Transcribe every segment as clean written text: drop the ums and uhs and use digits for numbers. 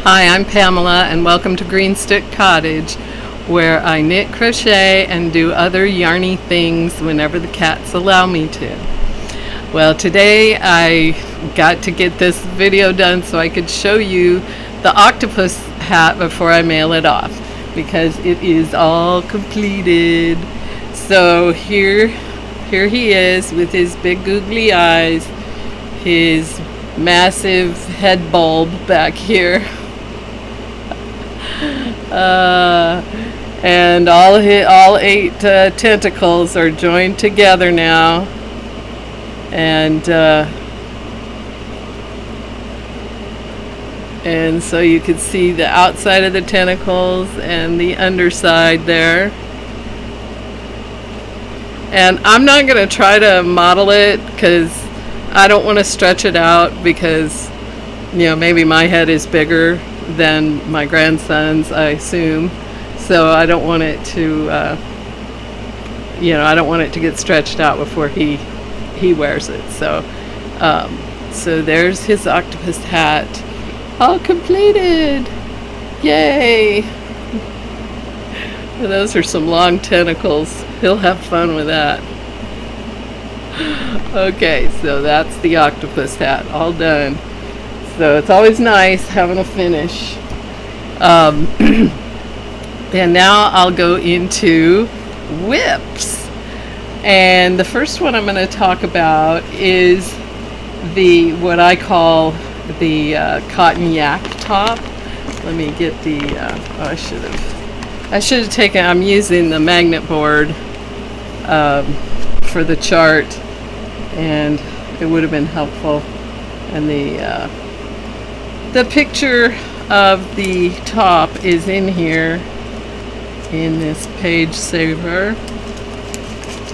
Hi, I'm Pamela and welcome to Green Stick Cottage, where I knit, crochet, and do other yarny things whenever the cats allow me to. Well, today I got to get this video done so I could show you the octopus hat before I mail it off, because it is all completed. So here he is with his big googly eyes, his massive head bulb back here, and all 8 tentacles are joined together now, and so you can see the outside of the tentacles and the underside there. And I'm not going to try to model it because I don't want to stretch it out, because maybe my head is bigger than my grandson's, I assume. So I don't want it to I don't want it to get stretched out before he wears it. So there's his octopus hat, all completed. Yay! Those are some long tentacles. He'll have fun with that. Okay, so that's the octopus hat, all done. So it's always nice having a finish. And now I'll go into whips. And the first one I'm going to talk about is what I call the cotton yak top. Let me get the, I should have taken, I'm using the magnet board for the chart, and it would have been helpful. And the picture of the top is in here in this page saver,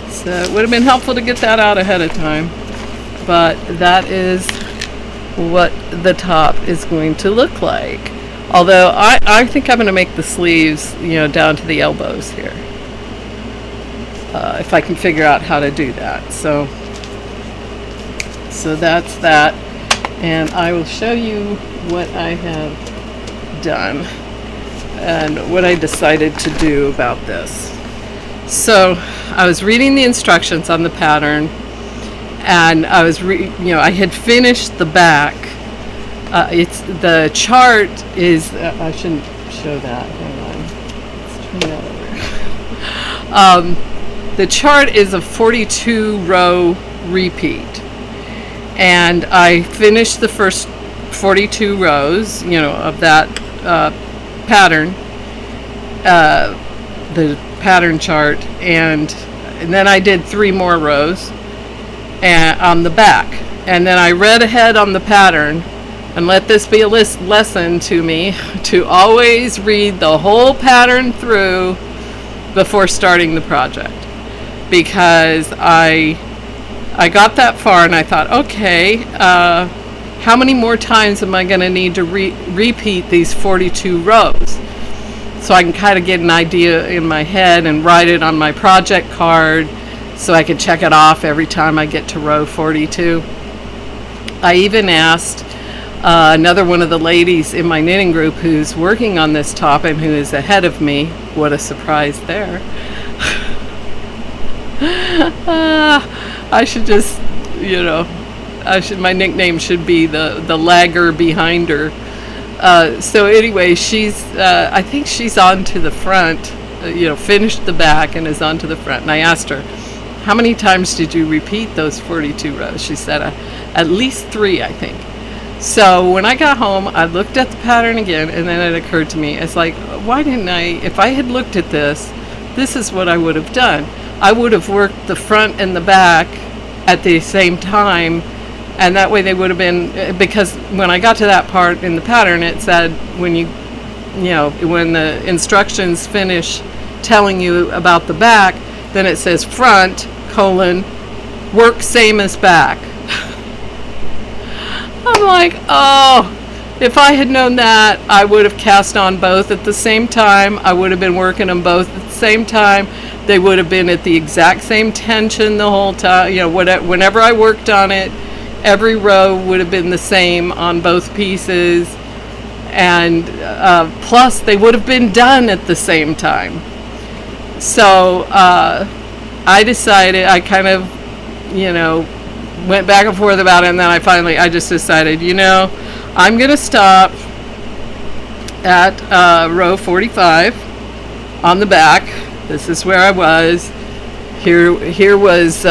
so it would have been helpful to get that out ahead of time. But that is what the top is going to look like. Although I think I'm going to make the sleeves down to the elbows here, if I can figure out how to do that. So that's that, and I will show you what I have done and what I decided to do about this. So I was reading the instructions on the pattern, and I was I had finished the back. It's the chart is I shouldn't show that. Hang on. Let's turn that over. The chart is a 42 row repeat, and I finished the first 42 rows of that pattern, the pattern chart, and then I did 3 more rows on the back, and then I read ahead on the pattern. And let this be a lesson to me to always read the whole pattern through before starting the project, because I got that far and I thought, okay, how many more times am I going to need to repeat these 42 rows, so I can kind of get an idea in my head and write it on my project card so I can check it off every time I get to row 42. I even asked another one of the ladies in my knitting group who's working on this top and who is ahead of me. What a surprise there. I should just, my nickname should be the lagger behind her. So anyway, I think she's on to the front, finished the back and is on to the front. And I asked her, how many times did you repeat those 42 rows? She said, at least 3, I think. So when I got home, I looked at the pattern again, and then it occurred to me, it's like, why didn't if I had looked at this is what I would have done. I would have worked the front and the back at the same time, and that way they would have been, because when I got to that part in the pattern, it said when the instructions finish telling you about the back, then it says front, work same as back. I'm like, oh, if I had known that, I would have cast on both at the same time. I would have been working them both at the same time. They would have been at the exact same tension the whole time. Whenever I worked on it, every row would have been the same on both pieces. and plus they would have been done at the same time. So I decided, I kind of, went back and forth about it, and then I just decided, I'm going to stop at row 45 on the back. This is where I was. Here was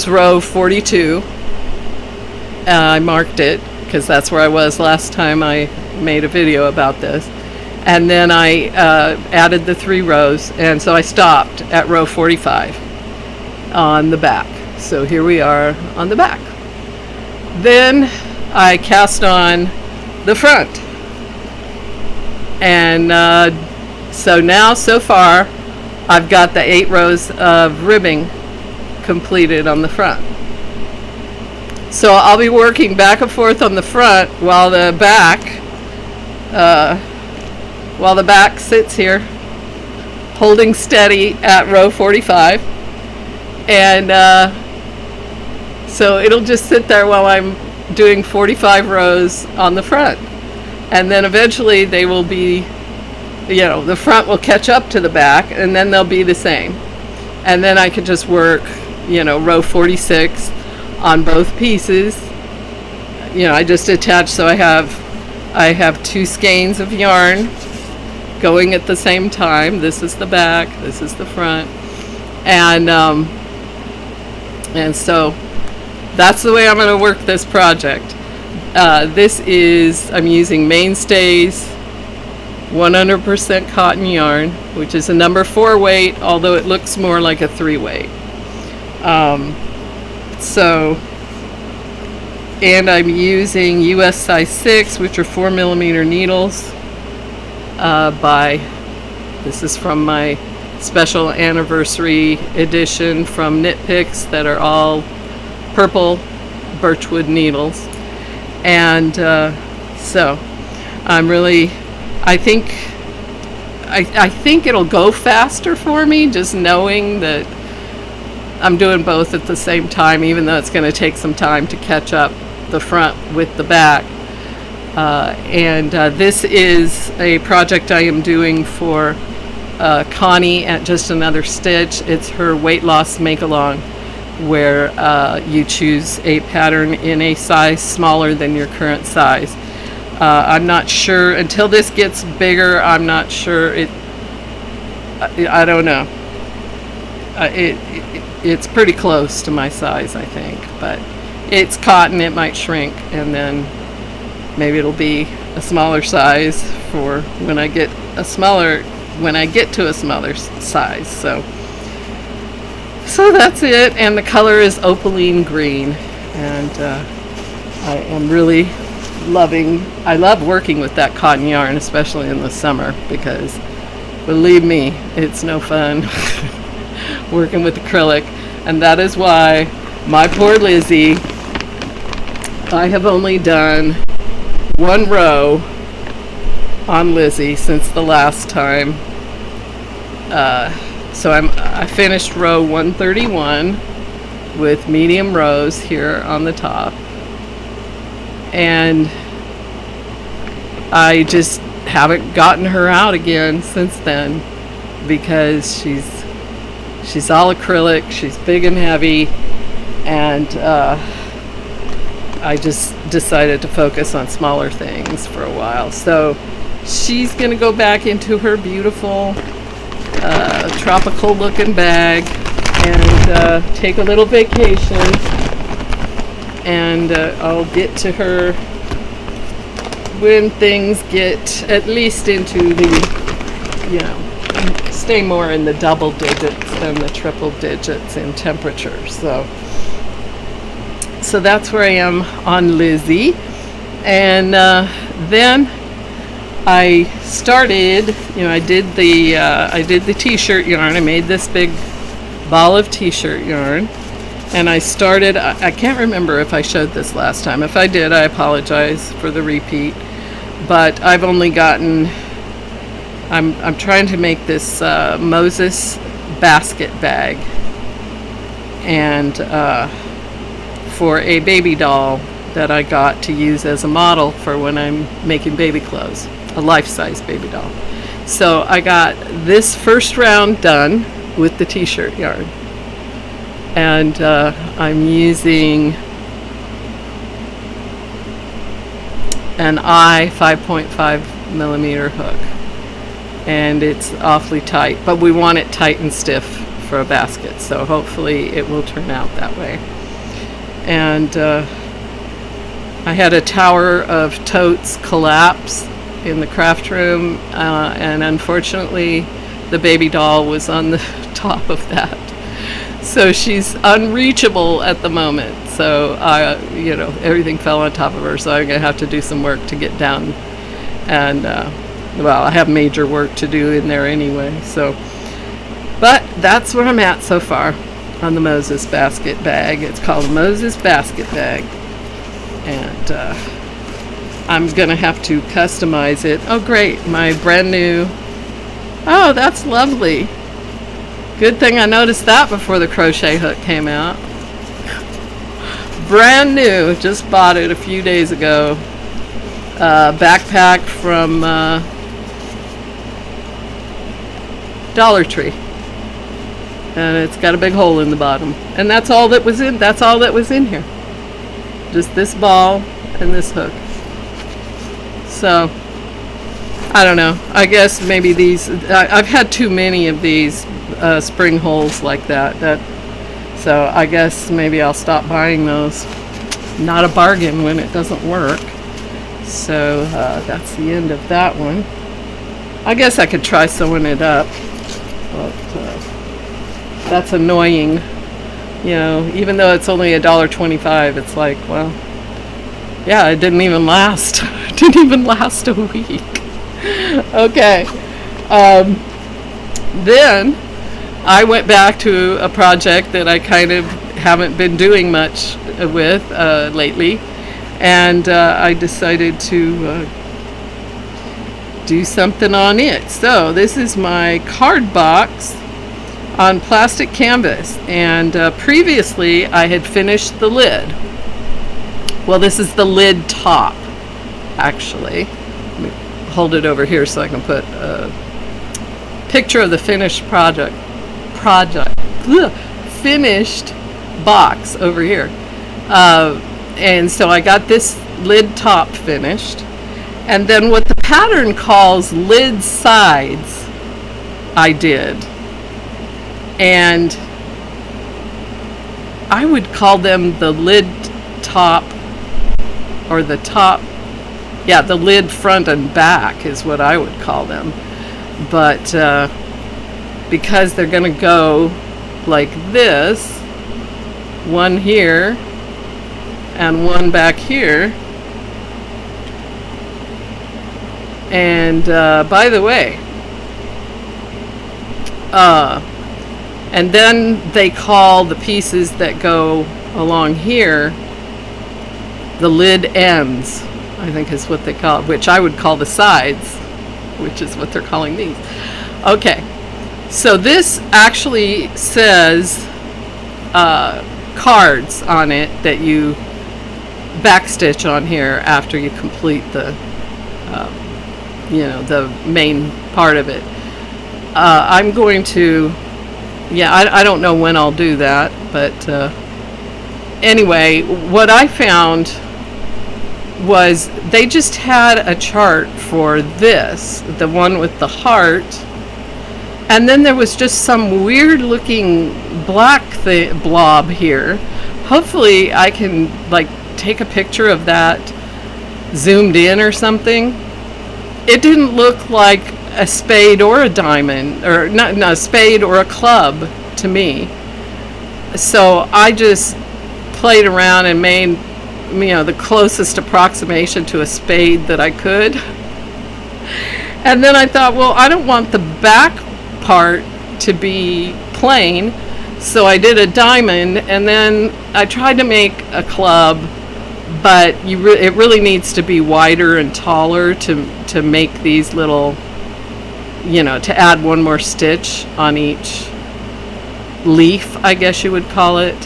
row 42. I marked it because that's where I was last time I made a video about this. And then I added the 3 rows, and so I stopped at row 45 on the back. So here we are on the back. Then I cast on the front. And so far, I've got the 8 rows of ribbing completed on the front. So I'll be working back and forth on the front while the back sits here holding steady at row 45. And so it'll just sit there while I'm doing 45 rows on the front. And then eventually they will be, the front will catch up to the back, and then they'll be the same. And then I could just work, row 46 on both pieces. I just attach, so I have 2 skeins of yarn going at the same time. This is the back, this is the front. And so that's the way I'm going to work this project. I'm using Mainstays 100% cotton yarn, which is a number 4 weight, although it looks more like a 3 weight. And I'm using US size 6, which are 4mm needles. This is from my special anniversary edition from Knit Picks that are all purple birchwood needles. And so I think it'll go faster for me just knowing that I'm doing both at the same time, even though it's going to take some time to catch up the front with the back. This is a project I am doing for Connie at Just Another Stitch. It's her weight loss make-along, where you choose a pattern in a size smaller than your current size. I'm not sure, until this gets bigger, I'm not sure I don't know. It's pretty close to my size, I think, but it's cotton, it might shrink, and then maybe it'll be a smaller size for when I get to a smaller size. So that's it, and the color is opaline green, and I am really I love working with that cotton yarn, especially in the summer, because believe me, it's no fun working with acrylic. And that is why my poor Lizzie, I have only done 1 row on Lizzie since the last time. So I finished row 131 with medium rows here on the top, and I just haven't gotten her out again since then, because she's all acrylic, she's big and heavy, and I just decided to focus on smaller things for a while. So she's gonna go back into her beautiful tropical looking bag and take a little vacation, and I'll get to her when things get at least into the, stay more in the double digits than the triple digits in temperature. So that's where I am on Lizzie. And then I started, I did the t-shirt yarn. I made this big ball of t-shirt yarn, and I started, I can't remember if I showed this last time. If I did, I apologize for the repeat, but I've only gotten, I'm trying to make this Moses basket bag, and for a baby doll that I got to use as a model for when I'm making baby clothes, a life-size baby doll. So I got this first round done with the t-shirt yarn, and I'm using an I 5.5 millimeter hook, and it's awfully tight, but we want it tight and stiff for a basket, so hopefully it will turn out that way. And I had a tower of totes collapse in the craft room, and unfortunately the baby doll was on the top of that, so she's unreachable at the moment. So everything fell on top of her, so I'm gonna have to do some work to get down, and well, I have major work to do in there anyway. So, but that's where I'm at so far on the Moses basket bag. It's called a Moses basket bag, and I'm gonna have to customize it. Oh great, my brand new, oh that's lovely. Good thing I noticed that before the crochet hook came out. Brand new, just bought it a few days ago. Backpack from Dollar Tree, and it's got a big hole in the bottom, and that's all that was in here, just this ball and this hook. So I don't know, I guess maybe these, I've had too many of these spring holes like that, so I guess maybe I'll stop buying those. Not a bargain when it doesn't work. So that's the end of that one. I guess I could try sewing it up, but that's annoying. Even though it's only $1.25, it's like, well, yeah, it didn't even last. It didn't even last a week. Okay. Then I went back to a project that I kind of haven't been doing much with lately, and I decided to do something on it. So this is my card box on plastic canvas, and previously I had finished the lid. Well, this is the lid top, actually. Let me hold it over here so I can put a picture of the finished finished box over here. And so I got this lid top finished, and then what the pattern calls lid sides I did, and I would call them the lid top, or the top, yeah, the lid front and back is what I would call them. But because they're going to go like this, one here and one back here. And by the way, and then they call the pieces that go along here the lid ends, I think is what they call it, which I would call the sides, which is what they're calling these. Okay, so this actually says cards on it that you backstitch on here after you complete the the main part of it. I'm going to, I don't know when I'll do that, but anyway, what I found was they just had a chart for this, the one with the heart, and then there was just some weird looking black blob here. Hopefully I can take a picture of that zoomed in or something. It didn't look like a spade or a diamond, or not a spade or a club to me. So I just played around and made the closest approximation to a spade that I could. And then I thought, well, I don't want the back part to be plain, so I did a diamond, and then I tried to make a club, but it really needs to be wider and taller to make these little, to add one more stitch on each leaf, I guess you would call it.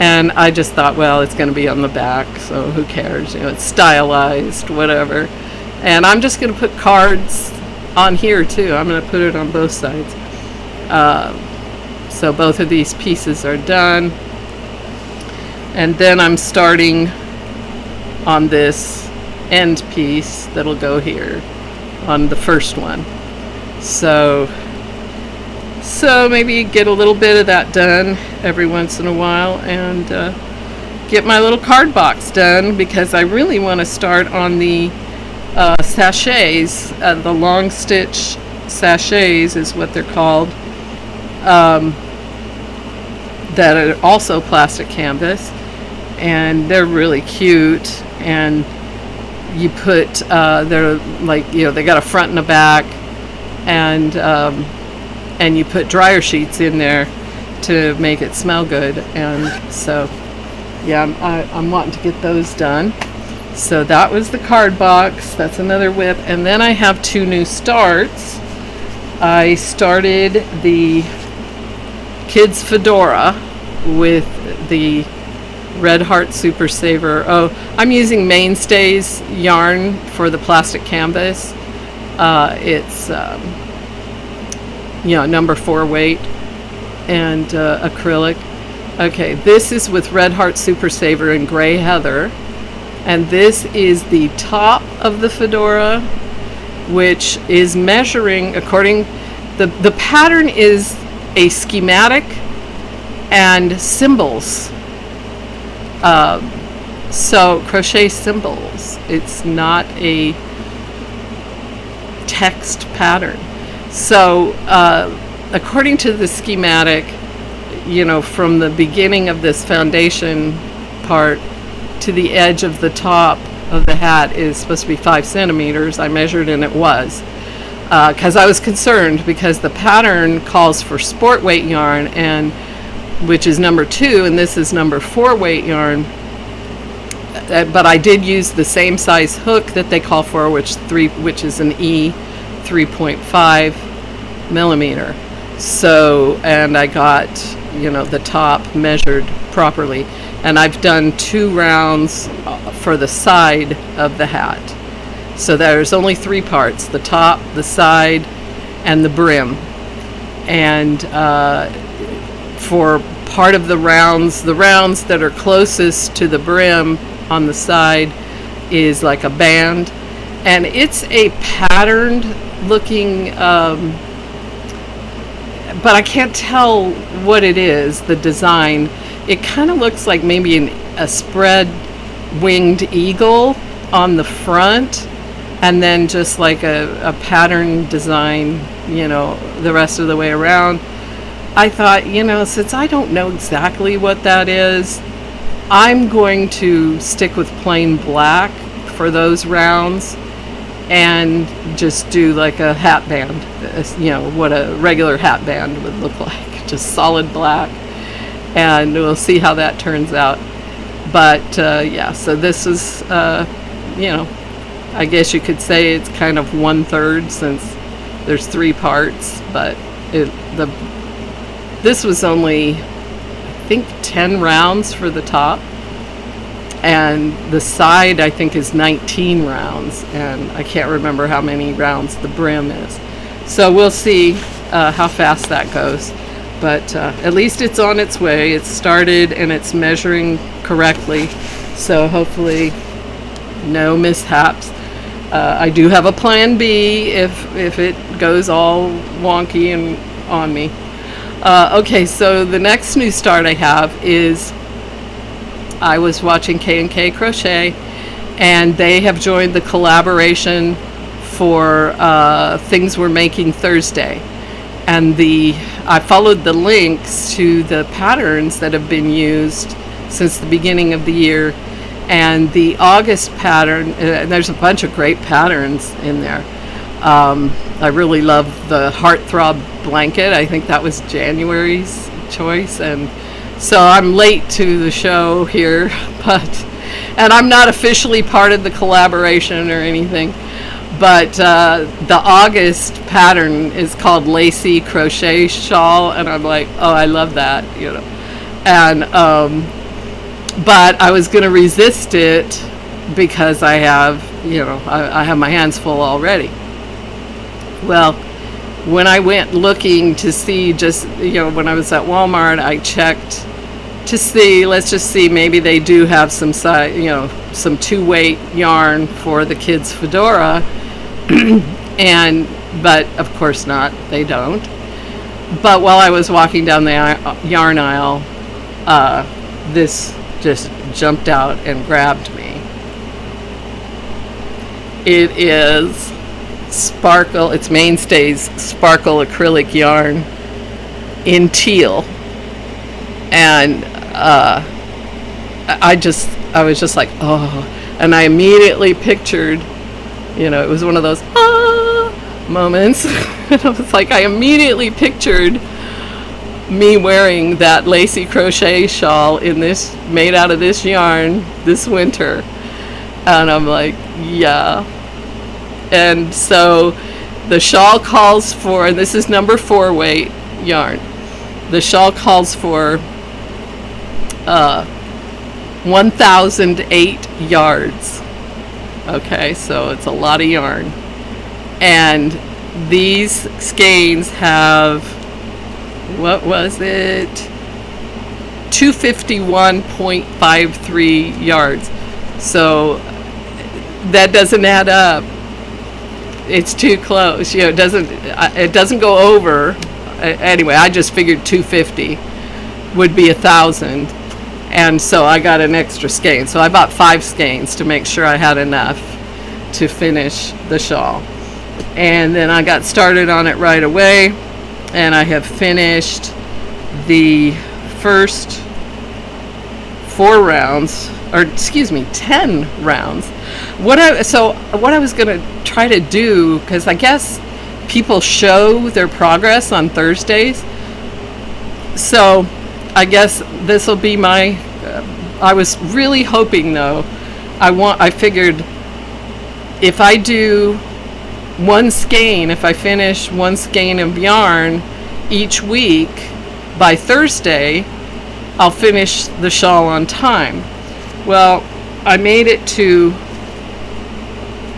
And I just thought, well, it's going to be on the back, so who cares? It's stylized, whatever. And I'm just going to put cards on here too. I'm going to put it on both sides. So both of these pieces are done. And then I'm starting on this end piece that'll go here on the first one. So maybe get a little bit of that done every once in a while, and get my little card box done, because I really want to start on the sachets. The long stitch sachets is what they're called, that are also plastic canvas, and they're really cute. And you put they're like, they got a front and a back, and you put dryer sheets in there to make it smell good. And so yeah, I'm wanting to get those done. So that was the card box. That's another whip. And then I have 2 new starts. I started the kids fedora with the Red Heart Super Saver. Oh, I'm using Mainstays yarn for the plastic canvas. It's number 4 weight, and acrylic. Okay, this is with Red Heart Super Saver and Gray Heather, and this is the top of the fedora, which is measuring according the pattern is a schematic and symbols. So crochet symbols. It's not a text pattern. So according to the schematic, from the beginning of this foundation part to the edge of the top of the hat is supposed to be 5 centimeters. I measured and it was, because I was concerned, because the pattern calls for sport weight yarn, and which is number 2, and this is number 4 weight yarn. But I did use the same size hook that they call for, which is an E 3.5 millimeter. So, and I got the top measured properly, and I've done 2 rounds for the side of the hat. So there's only 3 parts: the top, the side, and the brim. And for part of the rounds that are closest to the brim on the side is like a band, and it's a patterned looking, but I can't tell what it is, the design. It kind of looks like maybe a spread winged eagle on the front, and then just like a pattern design, the rest of the way around. I thought, since I don't know exactly what that is, I'm going to stick with plain black for those rounds, and just do like a hat band, what a regular hat band would look like, just solid black, and we'll see how that turns out. But yeah, so this is, I guess you could say it's kind of 1/3, since there's 3 parts, but this was only, I think, 10 rounds for the top, and the side I think is 19 rounds, and I can't remember how many rounds the brim is. So we'll see how fast that goes, but at least it's on its way. It's started and it's measuring correctly, so hopefully no mishaps. I do have a plan B if it goes all wonky and on me. Okay, so the next new start I have is, I was watching K&K Crochet, and they have joined the collaboration for Things We're Making Thursday. And I followed the links to the patterns that have been used since the beginning of the year. And the August pattern, and there's a bunch of great patterns in there. I really love the Heartthrob blanket. I think that was January's choice, and so I'm late to the show here, and I'm not officially part of the collaboration or anything, but the August pattern is called Lacy Crochet Shawl, and I'm like, oh, I love that, And but I was going to resist it because I have, I have my hands full already. Well, when I went looking to see, just, when I was at Walmart, I checked to see, let's just see, maybe they do have some some 2-weight yarn for the kids' fedora. But of course not, they don't. But while I was walking down the yarn aisle, this just jumped out and grabbed me. It is Sparkle, it's Mainstays Sparkle acrylic yarn in teal. And I was just like, oh, and I immediately pictured, it was one of those moments. And I was like, I immediately pictured me wearing that Lacy crochet shawl made out of this yarn this winter. And I'm like, yeah. And so the shawl calls for, and this is number 4 weight yarn. The shawl calls for 1,008 yards. Okay, so it's a lot of yarn. And these skeins have, what was it? 251.53 yards. So that doesn't add up. It's too close. It doesn't go over. Anyway, I just figured 250 would be 1,000. And so I got an extra skein. So I bought 5 skeins to make sure I had enough to finish the shawl. And then I got started on it right away. And I have finished the first 4 rounds, or excuse me, 10 rounds. What I was going to try to do, because I guess people show their progress on Thursdays. So I guess this will be my, I was really hoping though, I figured if I do one skein, if I finish one skein of yarn each week by Thursday, I'll finish the shawl on time. Well, I made it to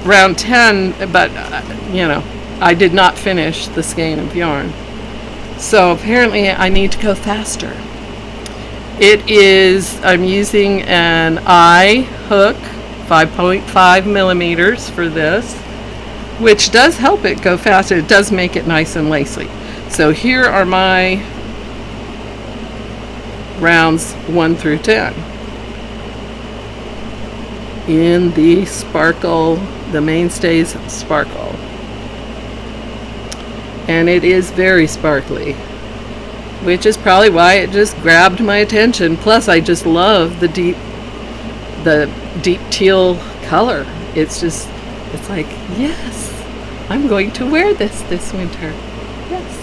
round 10, but I did not finish the skein of yarn. So apparently I need to go faster. I'm using an eye hook, 5.5 millimeters for this, which does help it go faster. It does make it nice and lacy. So here are my rounds 1 through 10 in the Sparkle, the Mainstays Sparkle. And it is very sparkly, which is probably why it just grabbed my attention. Plus I just love the deep teal color. It's like, yes, I'm going to wear this winter. Yes.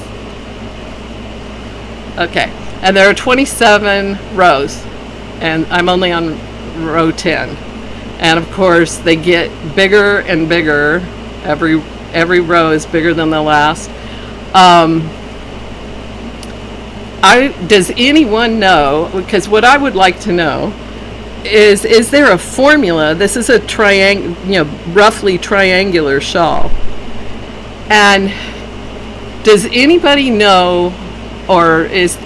Okay, and there are 27 rows, and I'm only on row 10. And of course, they get bigger and bigger. Every row is bigger than the last. Does anyone know? Because what I would like to know is there a formula? This is a roughly triangular shawl. And does anybody know, or is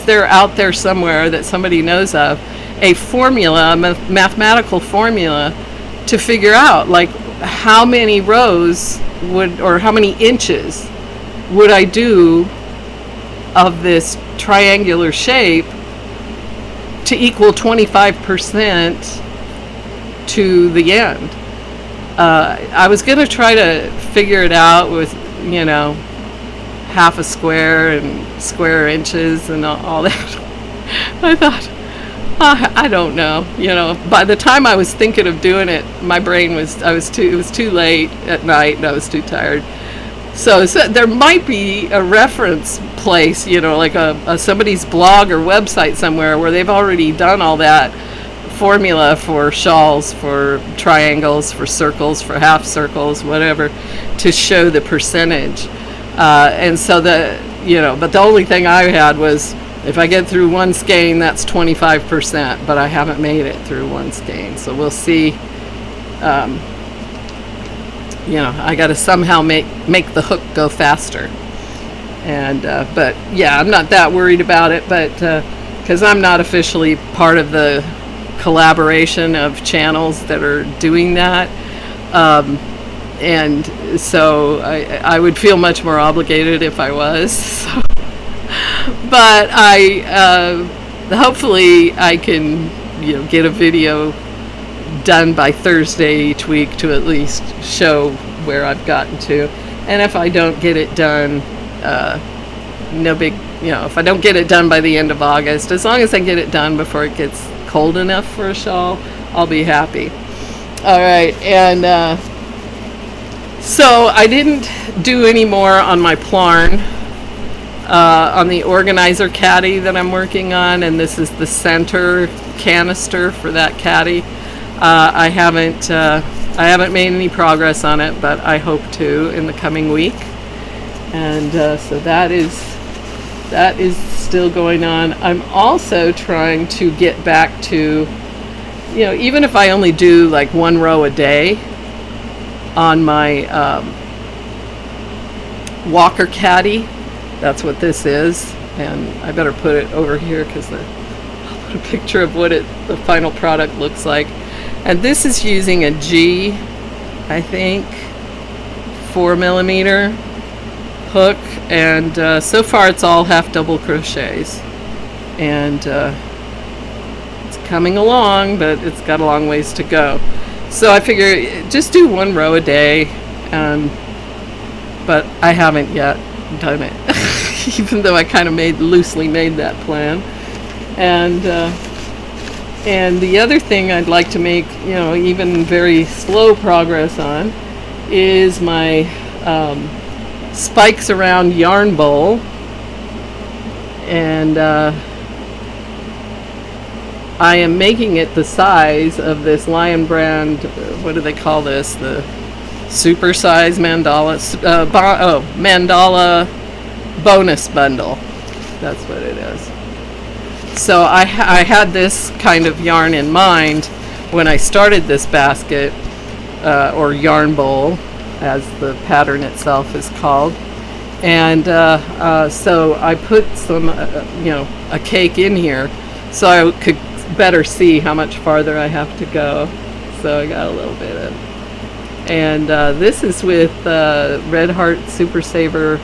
there out there somewhere that somebody knows of, a formula, a mathematical formula to figure out like how many rows or how many inches would I do of this triangular shape to equal 25% to the end? I was going to try to figure it out with, half a square and square inches and all that. I thought, I don't know. By the time I was thinking of doing it, my brain it was too late at night and I was too tired. So there might be a reference place, like a somebody's blog or website somewhere where they've already done all that formula for shawls, for triangles, for circles, for half circles, whatever, to show the percentage. And so but the only thing I had was If I get through one skein, that's 25%, but I haven't made it through one skein. So we'll see. I got to somehow make the hook go faster. And but yeah, I'm not that worried about it, but because I'm not officially part of the collaboration of channels that are doing that. And so I would feel much more obligated if I was. So. But hopefully I can, get a video done by Thursday each week to at least show where I've gotten to. And if I don't get it done, no big, if I don't get it done by the end of August, as long as I get it done before it gets cold enough for a shawl, I'll be happy. All right, and so I didn't do any more on my plarn. On the organizer caddy that I'm working on, and this is the center canister for that caddy. I haven't made any progress on it, but I hope to in the coming week. And so that is still going on. I'm also trying to get back to, even if I only do like one row a day on my walker caddy. That's what this is, and I better put it over here because I'll put a picture of what the final product looks like. And this is using a G, I think, 4mm hook, and so far it's all half double crochets, and it's coming along, but it's got a long ways to go. So I figure just do one row a day, but I haven't yet done it. Even though I kind of loosely made that plan. And the other thing I'd like to make, even very slow progress on, is my spikes around yarn bowl. And I am making it the size of this Lion brand, what do they call this? The super size mandala, mandala bonus bundle. That's what it is. So I had this kind of yarn in mind when I started this basket, or yarn bowl, as the pattern itself is called. And so I put some, a cake in here so I could better see how much farther I have to go. So I got a little bit of. And this is with Red Heart Super Saver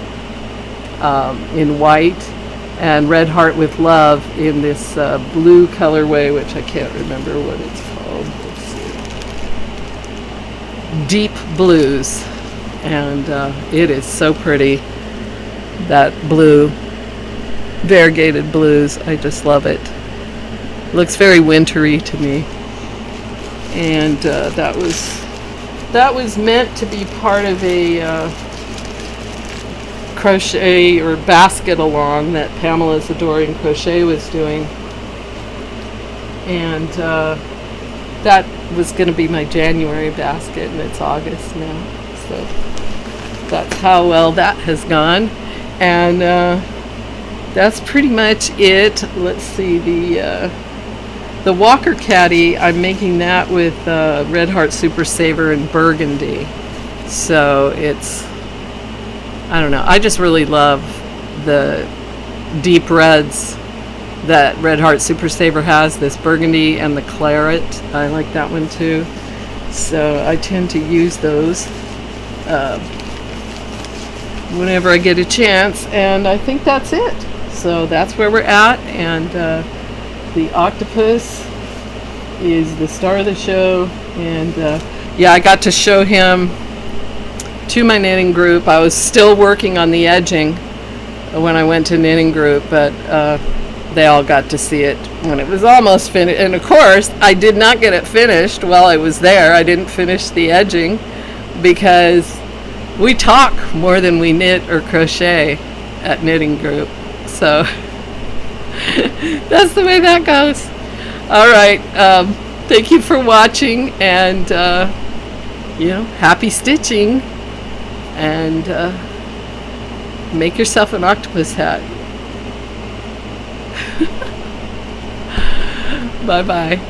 in white, and Red Heart with Love in this blue colorway, which I can't remember what it's called. Let's see. Deep Blues, and it is so pretty. That blue, variegated blues, I just love it. Looks very wintry to me, and that was meant to be part of a crochet or basket along that Pamela's Adoring Crochet was doing, and that was going to be my January basket, and it's August now, so that's how well that has gone. And that's pretty much it. Let's see, the Walker Caddy, I'm making that with Red Heart Super Saver and Burgundy. So it's, I don't know, I just really love the deep reds that Red Heart Super Saver has, this Burgundy and the Claret. I like that one too. So I tend to use those whenever I get a chance, and I think that's it. So that's where we're at, and the Octopus is the star of the show, and yeah, I got to show him to my knitting group. I was still working on the edging when I went to knitting group, but they all got to see it when it was almost finished. And of course, I did not get it finished while I was there. I didn't finish the edging because we talk more than we knit or crochet at knitting group. So that's the way that goes. All right. Thank you for watching, and happy stitching, and make yourself an octopus hat. Bye bye.